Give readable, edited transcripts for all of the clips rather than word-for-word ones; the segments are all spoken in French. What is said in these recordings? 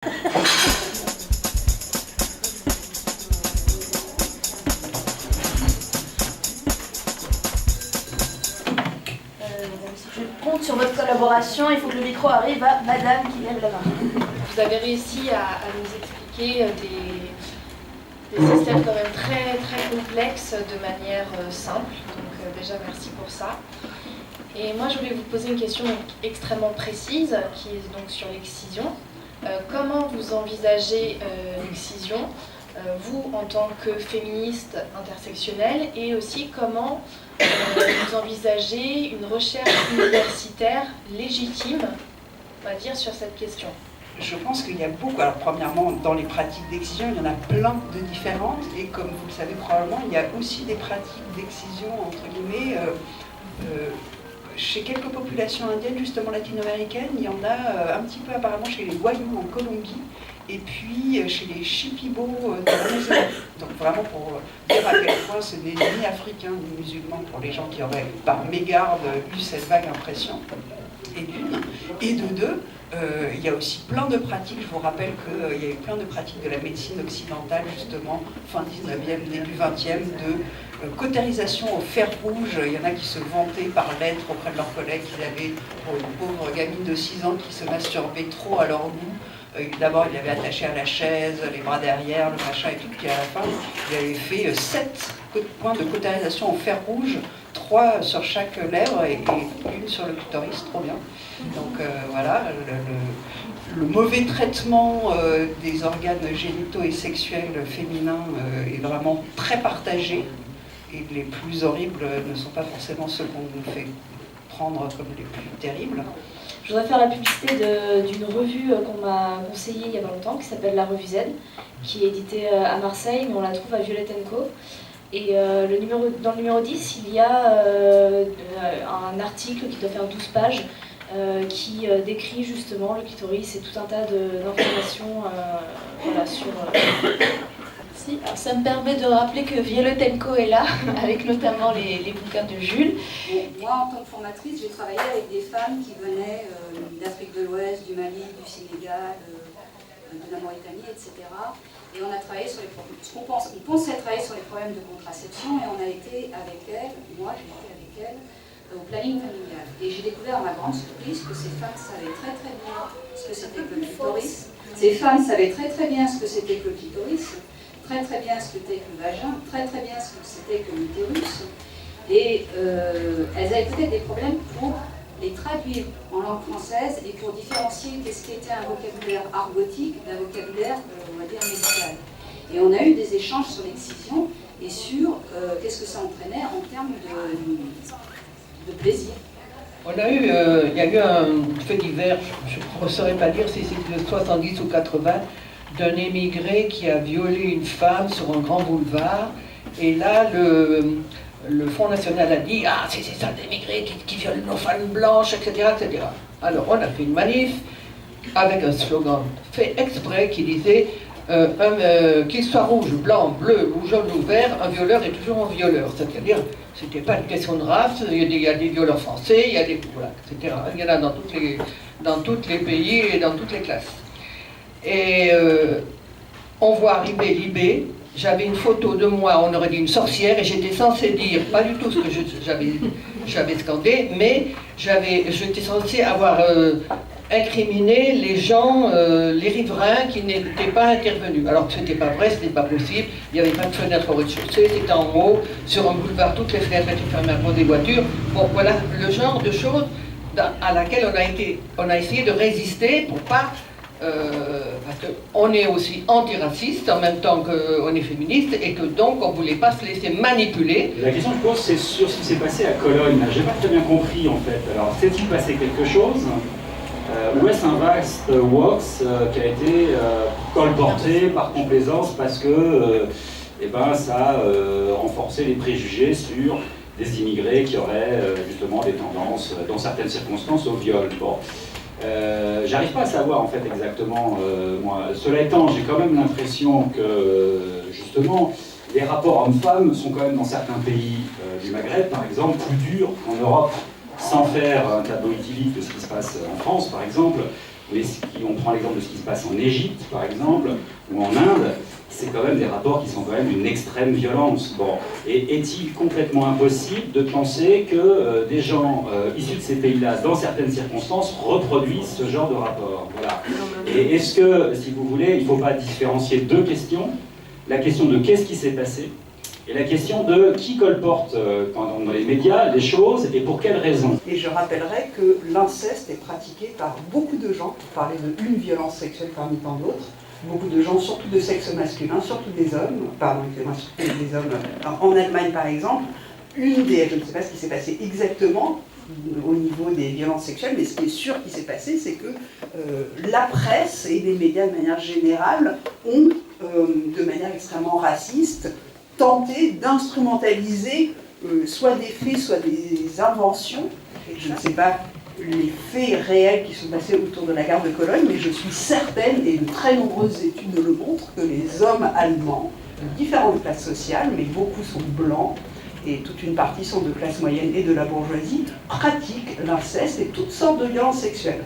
Je compte sur votre collaboration. Il faut que le micro arrive à Madame qui lève la main. Vous avez réussi à nous expliquer des systèmes quand même très très complexes de manière simple. Donc déjà merci pour ça. Et moi je voulais vous poser une question extrêmement précise qui est donc sur l'excision. Comment vous envisagez l'excision, vous en tant que féministe intersectionnelle, et aussi comment vous envisagez une recherche universitaire légitime, on va dire, sur cette question? Je pense qu'il y a beaucoup. Alors premièrement, dans les pratiques d'excision, il y en a plein de différentes. Et comme vous le savez probablement, il y a aussi des pratiques d'excision, entre guillemets, chez quelques populations indiennes, justement latino-américaines. Il y en a un petit peu apparemment chez les Wayuu en Colombie, et puis chez les Shipibo de la Nouvelle-Zélande. Donc vraiment pour dire à quel point c'est des ennemis africains, des musulmans, pour les gens qui auraient par mégarde eu cette vague impression. Et d'une, et de deux, il y a aussi plein de pratiques. Je vous rappelle qu'il y a eu plein de pratiques de la médecine occidentale, justement, fin 19e, début 20e, de cautérisation au fer rouge. Il y en a qui se vantaient par lettre auprès de leurs collègues qu'ils avaient, pour une pauvre gamine de 6 ans qui se masturbait trop à leur goût. D'abord, il avait attaché à la chaise, les bras derrière, le machin et tout, puis à la fin, il avait fait 7 points de cautérisation au fer rouge, 3 sur chaque lèvre et une sur le clitoris, trop bien. Donc voilà, le mauvais traitement des organes génitaux et sexuels féminins est vraiment très partagé, et les plus horribles ne sont pas forcément ceux qu'on nous fait prendre comme les plus terribles. Je voudrais faire la publicité d'une revue qu'on m'a conseillée il y a pas longtemps, qui s'appelle La Revue Z, qui est éditée à Marseille, mais on la trouve à Violette & Co. Et dans le numéro 10, il y a un article qui doit faire 12 pages, qui décrit justement le clitoris et tout un tas d'informations voilà, sur... Si, alors ça me permet de rappeler que Violette & Co est là, avec notamment les bouquins de Jules. Moi, en tant que formatrice, j'ai travaillé avec des femmes qui venaient d'Afrique de l'Ouest, du Mali, du Sénégal, de la Mauritanie, etc. Et on a travaillé sur les problèmes, on pensait travailler sur les problèmes de contraception, et on a été avec elles, moi j'ai été avec elles, au planning familial. Et j'ai découvert à ma grande surprise que ces femmes savaient très très bien ce que c'était que le clitoris. Ces femmes savaient très très bien ce que c'était que le clitoris, très très bien ce que c'était que le vagin, très très bien ce que c'était que l'utérus. Et elles avaient peut-être des problèmes pour les traduire en langue française et pour différencier qu'est-ce qui était un vocabulaire argotique d'un vocabulaire, on va dire, médical. Et on a eu des échanges sur l'excision et sur qu'est-ce que ça entraînait en termes de plaisir. Il y a eu un fait divers, je ne saurais pas dire si c'est de 70 ou 80, d'un émigré qui a violé une femme sur un grand boulevard. Et là, le Front National a dit « Ah, c'est ça, des émigrés qui violent nos femmes blanches, etc. etc. » Alors on a fait une manif avec un slogan fait exprès qui disait qu'il soit rouge, blanc, bleu ou jaune ou vert, un violeur est toujours un violeur. C'est-à-dire, c'était pas une question de race, il y a des violeurs français, il y a des... Voilà, etc. Il y en a dans tous les pays et dans toutes les classes. Et on voit arriver Libé, j'avais une photo de moi, on aurait dit une sorcière, et j'étais censée dire, pas du tout ce que j'avais scandé, mais j'étais censée avoir incriminé les gens, les riverains qui n'étaient pas intervenus. Alors que ce n'était pas vrai, ce n'était pas possible, il n'y avait pas de fenêtre au rez-de-chaussée, c'était en haut, sur un boulevard, toutes les fenêtres étaient fermées avant des voitures. Bon, voilà le genre de choses à laquelle on a essayé de résister pour pas... parce qu'on est aussi antiraciste en même temps qu'on est féministe, et que donc on ne voulait pas se laisser manipuler. La question que je pose, c'est sur ce qui s'est passé à Cologne. J'ai pas très bien compris en fait. Alors, s'est-il passé quelque chose ou est-ce un vaste wax qui a été colporté par complaisance parce que ça a renforcé les préjugés sur des immigrés qui auraient justement des tendances, dans certaines circonstances, au viol. Bon. J'arrive pas à savoir en fait exactement, moi. Cela étant, j'ai quand même l'impression que justement les rapports hommes-femmes sont quand même dans certains pays du Maghreb, par exemple, plus durs qu'en Europe, sans faire un tableau idyllique de ce qui se passe en France, par exemple, Mais on prend l'exemple de ce qui se passe en Égypte, par exemple, ou en Inde, c'est quand même des rapports qui sont quand même d'une extrême violence. Bon, et est-il complètement impossible de penser que des gens issus de ces pays-là, dans certaines circonstances, reproduisent ce genre de rapport? Voilà. Et est-ce que, si vous voulez, il ne faut pas différencier deux questions? La question de qu'est-ce qui s'est passé, et la question de qui colporte dans les médias les choses et pour quelles raisons. Et je rappellerai que l'inceste est pratiqué par beaucoup de gens, pour parler d'une violence sexuelle parmi tant d'autres, beaucoup de gens, surtout de sexe masculin, surtout des hommes, surtout des hommes. En Allemagne par exemple, je ne sais pas ce qui s'est passé exactement au niveau des violences sexuelles, mais ce qui est sûr qui s'est passé, c'est que la presse et les médias de manière générale ont, de manière extrêmement raciste, tenté d'instrumentaliser soit des faits, soit des inventions. Je ne sais pas les faits réels qui sont passés autour de la gare de Cologne, mais je suis certaine, et de très nombreuses études le montrent, que les hommes allemands, de différentes classes sociales, mais beaucoup sont blancs, et toute une partie sont de classe moyenne et de la bourgeoisie, pratiquent l'inceste et toutes sortes de violences sexuelles.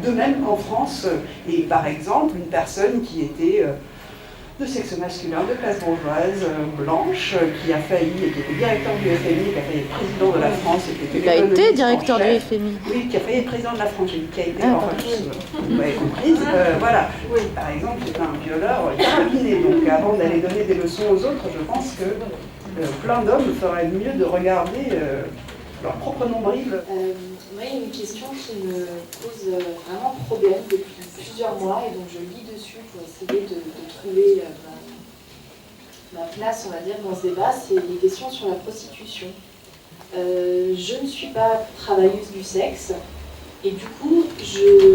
De même qu'en France, et par exemple, une personne qui était de sexe masculin, de classe bourgeoise, blanche, qui a failli, qui était directeur du FMI, qui a failli être président de la France, et qui était il a été directeur du FMI. Oui, qui a failli être président de la France, j'ai dit qui a été, enfin, vous m'avez comprise, voilà. Oui, par exemple, c'est un violeur carabiné, donc avant d'aller donner des leçons aux autres, je pense que plein d'hommes feraient mieux de regarder leur propre nombril. Moi, il y a une question qui me pose vraiment problème depuis plusieurs mois et donc je lis dessus pour essayer de trouver ma place, on va dire, dans ce débat, c'est les questions sur la prostitution. Je ne suis pas travailleuse du sexe et du coup, c'est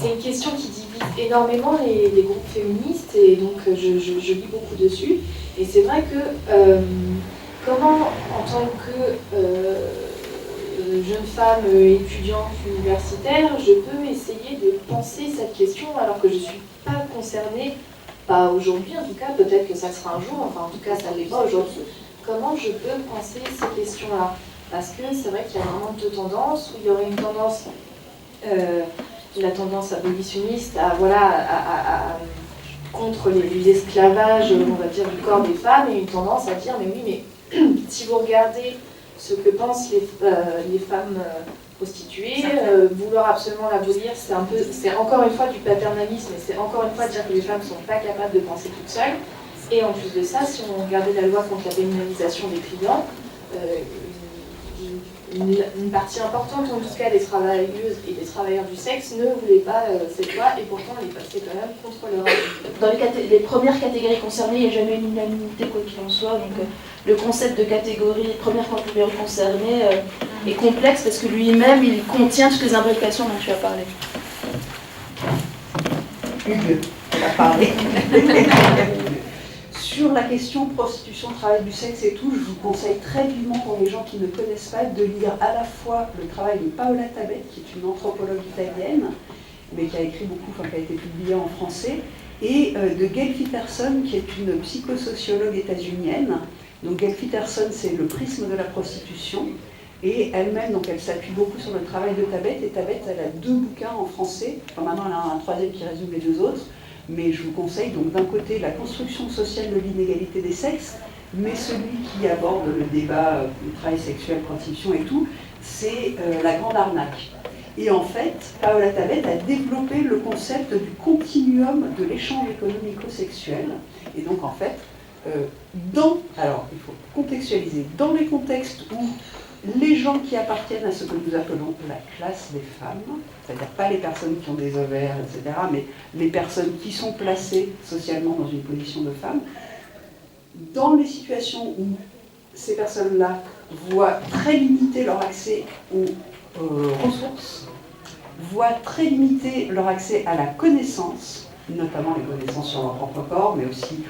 une question qui divise énormément les groupes féministes et donc je lis beaucoup dessus. Et c'est vrai que comment, en tant que jeune femme étudiante universitaire, je peux essayer de penser cette question alors que je ne suis pas concernée, pas aujourd'hui en tout cas, peut-être que ça sera un jour, enfin en tout cas ça ne l'est pas aujourd'hui. Comment je peux penser ces questions-là? Parce que c'est vrai qu'il y a vraiment deux tendances, où il y aurait une tendance, la tendance abolitionniste contre l'esclavage, on va dire, du corps des femmes, et une tendance à dire, mais oui, mais si vous regardez ce que pensent les femmes prostituées, vouloir absolument l'abolir, c'est encore une fois du paternalisme, et c'est encore une fois dire que les femmes ne sont pas capables de penser toutes seules. Et en plus de ça, si on regardait la loi contre la pénalisation des clients, une partie importante, en tout cas des travailleuses et des travailleurs du sexe, ne voulaient pas cette loi, et pourtant elle est passée quand même contre leur avis. Dans les premières catégories concernées, il n'y a jamais une unanimité, quoi qu'il en soit. Donc, le concept de catégorie, première catégorie concernée, est complexe parce que lui-même, il contient toutes les imbrications dont tu as parlé. Hugues, on a parlé. Sur la question prostitution, travail du sexe et tout, je vous conseille très vivement pour les gens qui ne connaissent pas de lire à la fois le travail de Paola Tabet, qui est une anthropologue italienne, mais qui a écrit beaucoup, qui a été publié en français, et de Gail Peterson, qui est une psychosociologue états-unienne. Donc Gail Peterson, c'est le prisme de la prostitution, et elle-même, donc elle s'appuie beaucoup sur le travail de Tabet, et Tabet, elle a 2 bouquins en français, enfin maintenant elle a un 3e qui résume les 2 autres, mais je vous conseille donc d'un côté la construction sociale de l'inégalité des sexes, mais celui qui aborde le débat du travail sexuel, prostitution et tout, c'est la grande arnaque. Et en fait, Paola Tabet a développé le concept du continuum de l'échange économico-sexuel. Et donc en fait, alors il faut contextualiser, dans les contextes où les gens qui appartiennent à ce que nous appelons la classe des femmes, c'est-à-dire pas les personnes qui ont des ovaires, etc., mais les personnes qui sont placées socialement dans une position de femme, dans les situations où ces personnes-là voient très limité leur accès aux ressources, voient très limité leur accès à la connaissance, notamment les connaissances sur leur propre corps, mais aussi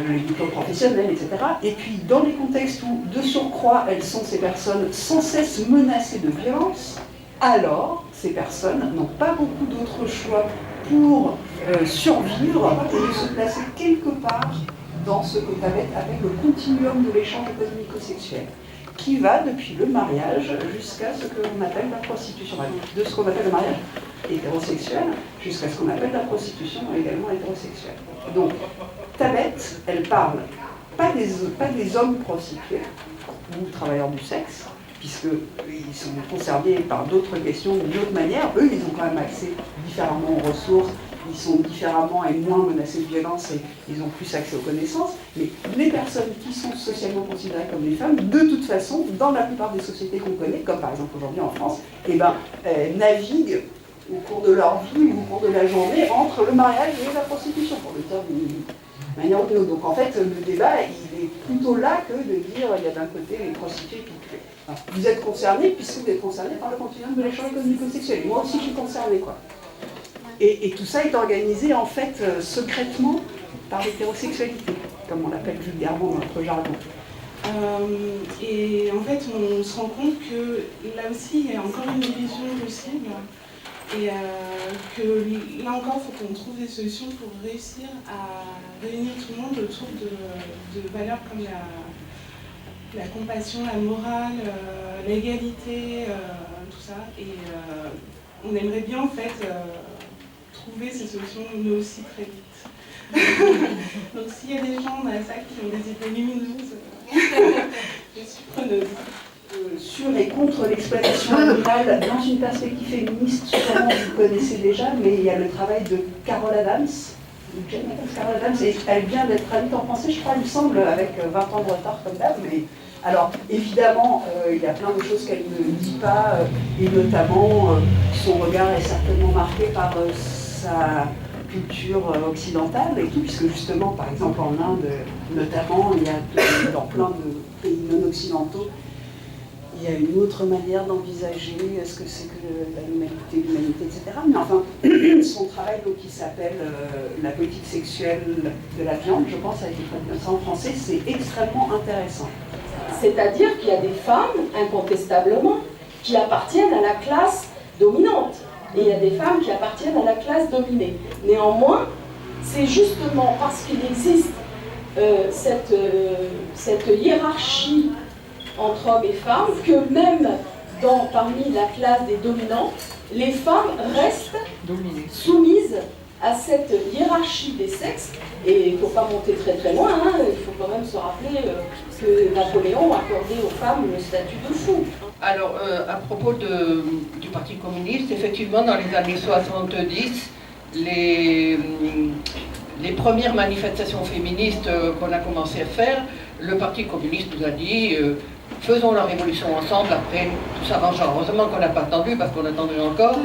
les diplômes professionnels, etc. Et puis dans les contextes où, de surcroît, elles sont ces personnes sans cesse menacées de violence, alors ces personnes n'ont pas beaucoup d'autres choix pour survivre et de se placer quelque part dans ce que Tabet appelle le continuum de l'échange économico-sexuel. qui va depuis le mariage jusqu'à ce qu'on appelle la prostitution, de ce qu'on appelle le mariage hétérosexuel jusqu'à ce qu'on appelle la prostitution également hétérosexuelle. Donc, Tabet, elle parle pas des hommes prostitués ou travailleurs du sexe, puisqu'ils sont concernés par d'autres questions d'une autre manière. Eux, ils ont quand même accès différemment aux ressources, ils sont différemment et moins menacés de violence et ils ont plus accès aux connaissances. Mais les personnes qui sont socialement considérées comme des femmes, de toute façon, dans la plupart des sociétés qu'on connaît, comme par exemple aujourd'hui en France, naviguent au cours de leur vie ou au cours de la journée entre le mariage et la prostitution, pour le dire d'une manière ou d'une autre. Donc en fait, le débat, il est plutôt là que de dire il y a d'un côté les prostituées et puis enfin, vous êtes concernés puisque vous êtes concernés par le continuum de l'échange économico-sexuel. Moi aussi, je suis concernée, quoi. Et tout ça est organisé en fait secrètement par l'hétérosexualité, comme on l'appelle vulgairement dans notre jargon. Et en fait, on se rend compte que là aussi, il y a encore une division possible. Et que là encore, il faut qu'on trouve des solutions pour réussir à réunir tout le monde autour de valeurs comme la compassion, la morale, l'égalité, tout ça. Et on aimerait bien en fait trouver ces solutions, nous aussi très vite. Donc s'il y a des gens dans la salle qui ont des idées lumineuses, je suis preneuse. Sur et contre l'exploitation animale dans une perspective féministe, sûrement vous connaissez déjà, mais il y a le travail de Carol Adams, Carol Adams, et elle vient d'être traduite en français, je crois, il me semble, avec 20 ans de retard comme d'hab, mais alors évidemment, il y a plein de choses qu'elle ne dit pas, et notamment son regard est certainement marqué par sa culture occidentale et tout, puisque justement, par exemple en Inde, notamment, il y a dans plein de pays non occidentaux, il y a une autre manière d'envisager ce que c'est que l'humanité, etc. Mais enfin, son travail donc, qui s'appelle La politique sexuelle de la viande, je pense, a été traduit en français, c'est extrêmement intéressant. C'est-à-dire qu'il y a des femmes, incontestablement, qui appartiennent à la classe dominante. Et il y a des femmes qui appartiennent à la classe dominée. Néanmoins, c'est justement parce qu'il existe cette hiérarchie entre hommes et femmes, que même parmi la classe des dominants, les femmes restent soumises à cette hiérarchie des sexes. Et il ne faut pas monter très très loin, hein, il faut quand même se rappeler que Napoléon accordait aux femmes le statut de fou. Alors, à propos du Parti communiste, effectivement, dans les années 70, les premières manifestations féministes qu'on a commencé à faire, le Parti communiste nous a dit faisons la révolution ensemble, après tout s'arrangera. Heureusement qu'on n'a pas attendu, parce qu'on attendrait encore.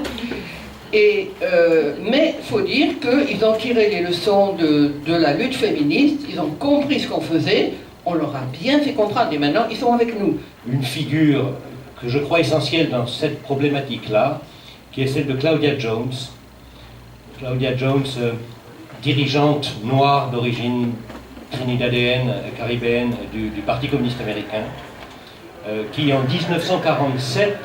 Mais il faut dire qu'ils ont tiré les leçons de la lutte féministe, ils ont compris ce qu'on faisait, on leur a bien fait comprendre, et maintenant ils sont avec nous. Une figure que je crois essentielle dans cette problématique-là, qui est celle de Claudia Jones. Claudia Jones, dirigeante noire d'origine trinidadienne, caribéenne du Parti communiste américain, qui en 1947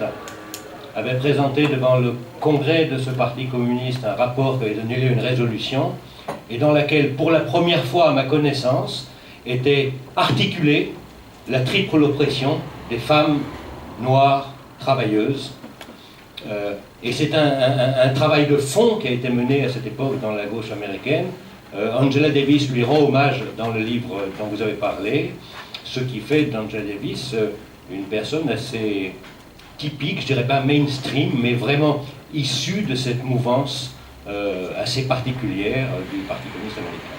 avait présenté devant le congrès de ce parti communiste un rapport qui avait donné lieu à une résolution, et dans laquelle, pour la première fois à ma connaissance, était articulée la triple oppression des femmes noires travailleuses. Et c'est un travail de fond qui a été mené à cette époque dans la gauche américaine. Angela Davis lui rend hommage dans le livre dont vous avez parlé, ce qui fait d'Angela Davis une personne assez typique, je dirais pas mainstream, mais vraiment issue de cette mouvance assez particulière du Parti communiste américain.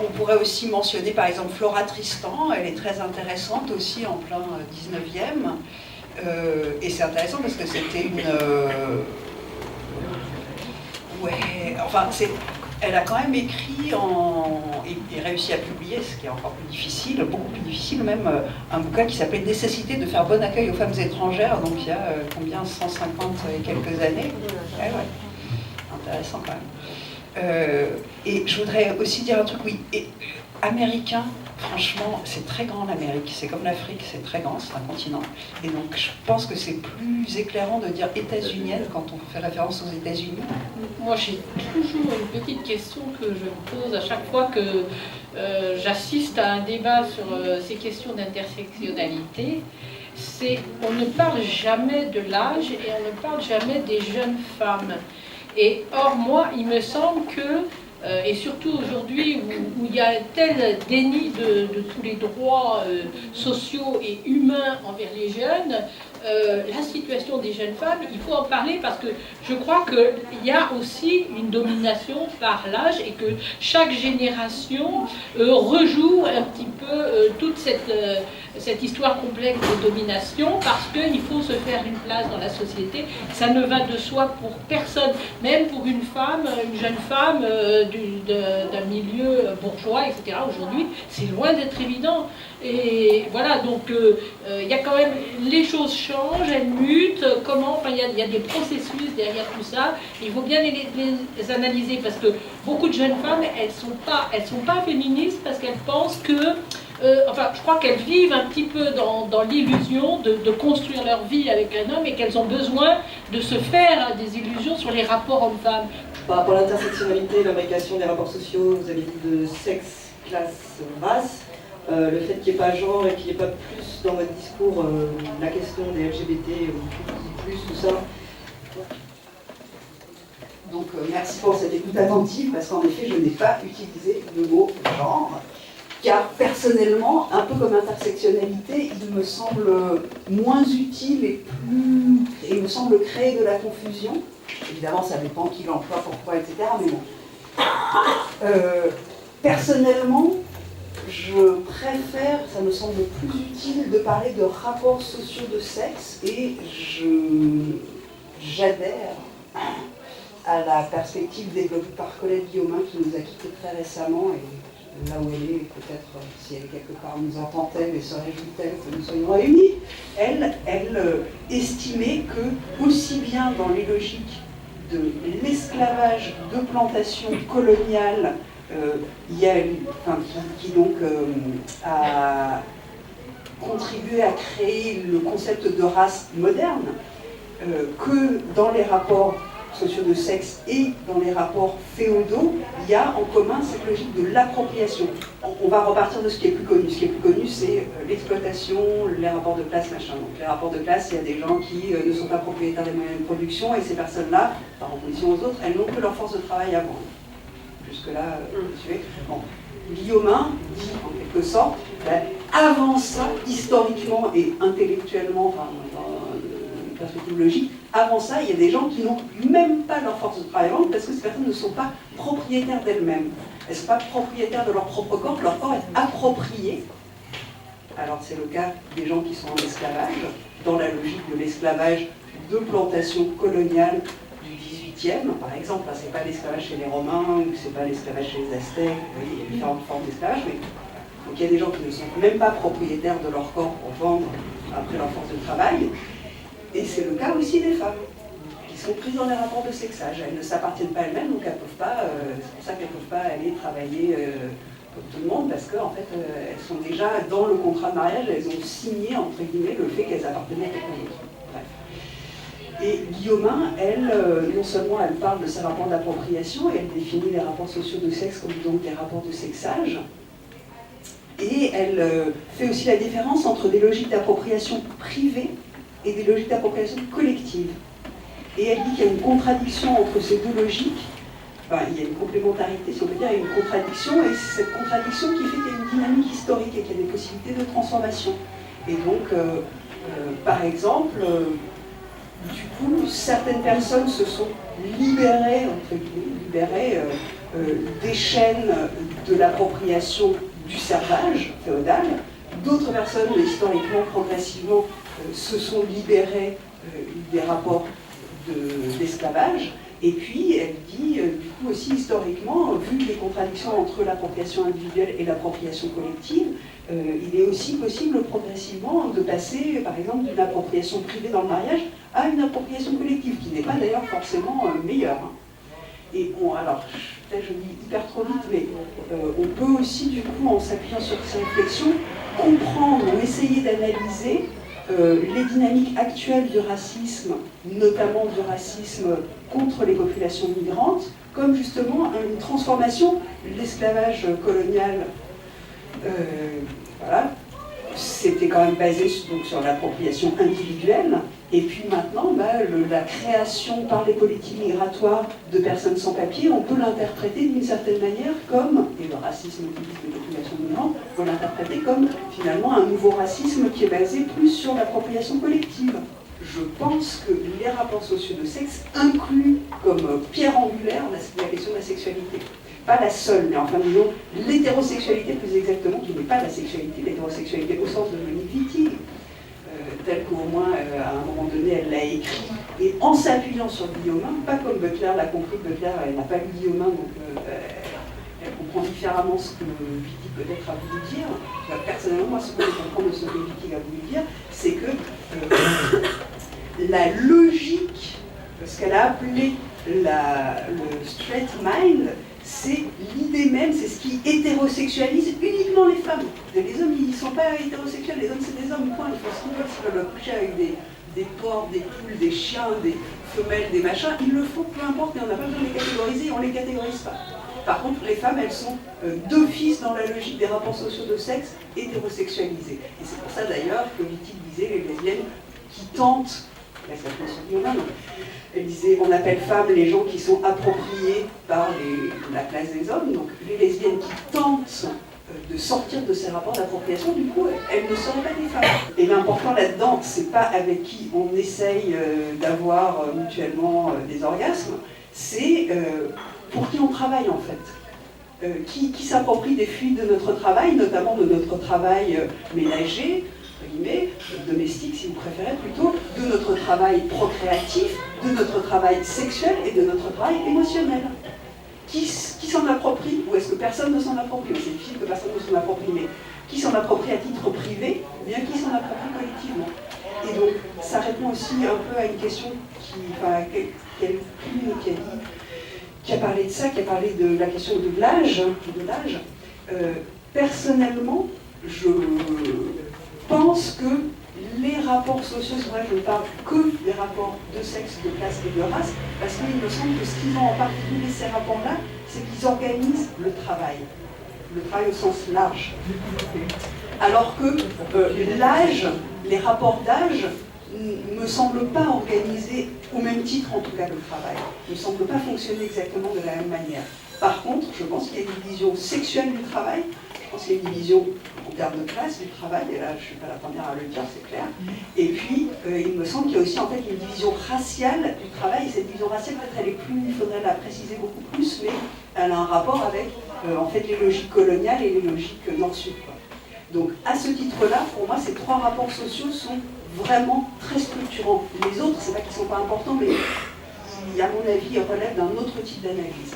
On pourrait aussi mentionner par exemple Flora Tristan, elle est très intéressante aussi en plein 19e. Et c'est intéressant parce que c'était une... elle a quand même écrit et réussi à publier, ce qui est encore plus difficile, beaucoup plus difficile même, un bouquin qui s'appelait Nécessité de faire bon accueil aux femmes étrangères, donc il y a combien, 150 et quelques années. Ouais. Intéressant quand même. Et je voudrais aussi dire un truc, oui, américain, franchement, c'est très grand l'Amérique, c'est comme l'Afrique, c'est très grand, c'est un continent. Et donc je pense que c'est plus éclairant de dire états-unienne quand on fait référence aux États-Unis. Moi j'ai toujours une petite question que je me pose à chaque fois que j'assiste à un débat sur ces questions d'intersectionnalité. on ne parle jamais de l'âge et on ne parle jamais des jeunes femmes. Et or, moi, il me semble que, et surtout aujourd'hui où il y a un tel déni de tous les droits sociaux et humains envers les jeunes, la situation des jeunes femmes, il faut en parler parce que je crois qu'il y a aussi une domination par l'âge et que chaque génération rejoue un petit peu toute cette histoire complexe de domination parce qu'il faut se faire une place dans la société. Ça ne va de soi pour personne, même pour une femme, une jeune femme d'un milieu bourgeois, etc. Aujourd'hui, c'est loin d'être évident. Et voilà, donc il y a quand même, les choses changent, elles mutent, il y a des processus derrière tout ça, il faut bien les analyser parce que beaucoup de jeunes femmes, elles sont pas féministes parce qu'elles pensent que, je crois qu'elles vivent un petit peu dans l'illusion de construire leur vie avec un homme et qu'elles ont besoin de se faire des illusions sur les rapports hommes-femmes. Par rapport à l'intersectionnalité, l'imbrication des rapports sociaux, vous avez dit de sexe, classe, race. Le fait qu'il n'y ait pas genre et qu'il n'y ait pas plus dans votre discours la question des LGBT, plus, tout ça. Donc merci pour cette écoute attentive, parce qu'en effet, je n'ai pas utilisé le mot genre, car personnellement, un peu comme intersectionnalité, il me semble moins utile et il me semble créer de la confusion. Évidemment, ça dépend qui l'emploie, pourquoi, etc. Mais bon. Personnellement, je préfère, ça me semble plus utile de parler de rapports sociaux de sexe et j'adhère à la perspective développée par Colette Guillaumin qui nous a quittés très récemment et là où elle est, peut-être si elle quelque part nous entend-elle et se réjouit-elle que nous soyons réunis, elle estimait que aussi bien dans les logiques de l'esclavage de plantation coloniale qui donc a contribué à créer le concept de race moderne, que dans les rapports sociaux de sexe et dans les rapports féodaux, il y a en commun cette logique de l'appropriation. On va repartir de ce qui est plus connu. Ce qui est plus connu, c'est l'exploitation, les rapports de classe, machin. Donc les rapports de classe, il y a des gens qui ne sont pas propriétaires des moyens de production et ces personnes-là, par opposition aux autres, elles n'ont que leur force de travail à vendre. Jusque-là, bon. Guillaumin dit en quelque sorte, avant ça, historiquement et intellectuellement, dans une perspective logique, avant ça, il y a des gens qui n'ont même pas leur force de travail à vendre parce que ces personnes ne sont pas propriétaires d'elles-mêmes. Elles ne sont pas propriétaires de leur propre corps est approprié. Alors c'est le cas des gens qui sont en esclavage, dans la logique de l'esclavage de plantation coloniale du XVIIIe, par exemple. C'est pas l'esclavage chez les Romains, ou c'est pas l'esclavage chez les Aztèques, il y a différentes formes d'esclavage, mais donc il y a des gens qui ne sont même pas propriétaires de leur corps pour vendre après leur force de travail. Et c'est le cas aussi des femmes, qui sont prises dans les rapports de sexage. Elles ne s'appartiennent pas elles-mêmes, donc elles peuvent pas, c'est pour ça qu'elles ne peuvent pas aller travailler comme tout le monde, parce qu'en fait, elles sont déjà dans le contrat de mariage, elles ont signé, entre guillemets, le fait qu'elles appartenaient à quelqu'un d'autre. Bref. Et Guillaumin, elle, non seulement elle parle de ses rapports d'appropriation, et elle définit les rapports sociaux de sexe comme donc des rapports de sexage, et elle fait aussi la différence entre des logiques d'appropriation privée et des logiques d'appropriation collective. Et elle dit qu'il y a une contradiction entre ces deux logiques, enfin, il y a une complémentarité, si on peut dire, il y a une contradiction, et c'est cette contradiction qui fait qu'il y a une dynamique historique et qu'il y a des possibilités de transformation. Et donc, par exemple, du coup, certaines personnes se sont libérées, entre guillemets, des chaînes de l'appropriation du servage féodal. D'autres personnes, historiquement, progressivement, se sont libérées des rapports d'esclavage. Et puis, elle dit, du coup aussi historiquement, vu les contradictions entre l'appropriation individuelle et l'appropriation collective, il est aussi possible progressivement de passer, par exemple, d'une appropriation privée dans le mariage à une appropriation collective, qui n'est pas d'ailleurs forcément meilleure. Et bon, alors, peut-être je dis hyper trop vite, mais on peut aussi, du coup, en s'appuyant sur ces réflexions, comprendre ou essayer d'analyser les dynamiques actuelles du racisme, notamment du racisme contre les populations migrantes, comme justement une transformation de l'esclavage colonial, voilà, c'était quand même basé donc, sur l'appropriation individuelle. Et puis maintenant, la création par les politiques migratoires de personnes sans papier, on peut l'interpréter d'une certaine manière comme, et le racisme typique de population migrante, on peut l'interpréter comme finalement un nouveau racisme qui est basé plus sur l'appropriation collective. Je pense que les rapports sociaux de sexe incluent comme pierre angulaire la question de la sexualité. Pas la seule, mais enfin disons l'hétérosexualité plus exactement, qui n'est pas la sexualité, l'hétérosexualité au sens de Monique Wittig, telle qu'au moins à un moment donné elle l'a écrit, et en s'appuyant sur Guillaumin, pas comme Butler l'a compris. Butler elle n'a pas lu Guillaumin, donc elle comprend différemment ce que Wittig peut-être a voulu dire. Personnellement, moi ce que je comprends de ce que Wittig a voulu dire, c'est que la logique, ce qu'elle a appelé le straight mind, c'est l'idée même, c'est ce qui hétérosexualise uniquement les femmes. Les hommes, ils ne sont pas hétérosexuels, les hommes, c'est des hommes, point. Ils font ce qu'ils veulent, s'ils veulent coucher avec des porcs, des poules, des chiens, des femelles, des machins, ils le font, peu importe, mais on n'a pas besoin de les catégoriser, on ne les catégorise pas. Par contre, les femmes, elles sont d'office dans la logique des rapports sociaux de sexe hétérosexualisés. Et c'est pour ça d'ailleurs que Wittig disait les lesbiennes qui tentent, là ça fait sur Guillaumin, elle disait on appelle femmes les gens qui sont appropriés par la classe des hommes, donc les lesbiennes qui tentent de sortir de ces rapports d'appropriation, du coup elles ne seraient pas des femmes. Et l'important là-dedans, c'est pas avec qui on essaye d'avoir mutuellement des orgasmes, c'est pour qui on travaille en fait. Qui s'approprie des fuites de notre travail, notamment de notre travail ménager, domestique si vous préférez plutôt, de notre travail procréatif, de notre travail sexuel et de notre travail émotionnel. Qui s'en approprie, ou est-ce que personne ne s'en approprie? C'est difficile que personne ne s'en approprie, mais qui s'en approprie à titre privé, ou bien qui s'en approprie collectivement? Et donc ça répond aussi un peu à une question qui a parlé de ça, qui a parlé de la question de l'âge. Personnellement, je pense que les rapports sociaux, c'est vrai que je ne parle que des rapports de sexe, de classe et de race, parce qu'il me semble que ce qu'ils ont en particulier ces rapports-là, c'est qu'ils organisent le travail au sens large. Alors que l'âge, les rapports d'âge, ne me semblent pas organisés au même titre en tout cas que le travail, ne semblent pas fonctionner exactement de la même manière. Par contre, je pense qu'il y a une division sexuelle du travail, je pense qu'il y a une division en termes de classe du travail, et là je ne suis pas la première à le dire, c'est clair. Et puis, il me semble qu'il y a aussi en fait une division raciale du travail, et cette division raciale, peut-être elle est plus, il faudrait la préciser beaucoup plus, mais elle a un rapport avec en fait les logiques coloniales et les logiques nord-sud. Donc à ce titre-là, pour moi, ces trois rapports sociaux sont vraiment très structurants. Les autres, c'est pas qu'ils ne sont pas importants, mais qui, à mon avis, relèvent d'un autre type d'analyse.